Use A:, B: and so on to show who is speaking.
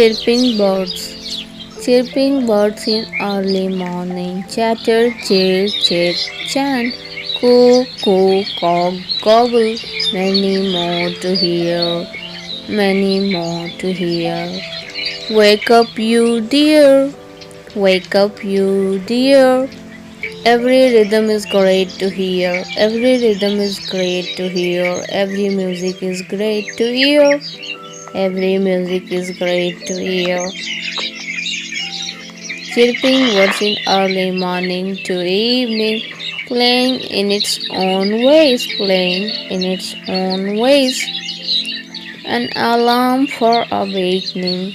A: Chirping birds. Chirping birds in early morning. Chatter, chirp, chirp, chant. Coo, coo, cock, gobble. Many more to hear. Many more to hear. Wake up, you dear. Wake up, you dear. Every rhythm is great to hear. Every rhythm is great to hear. Every music is great to hear. Every music is great to hear. Chirping birds in early morning to evening, playing in its own ways, playing in its own ways. An alarm for awakening.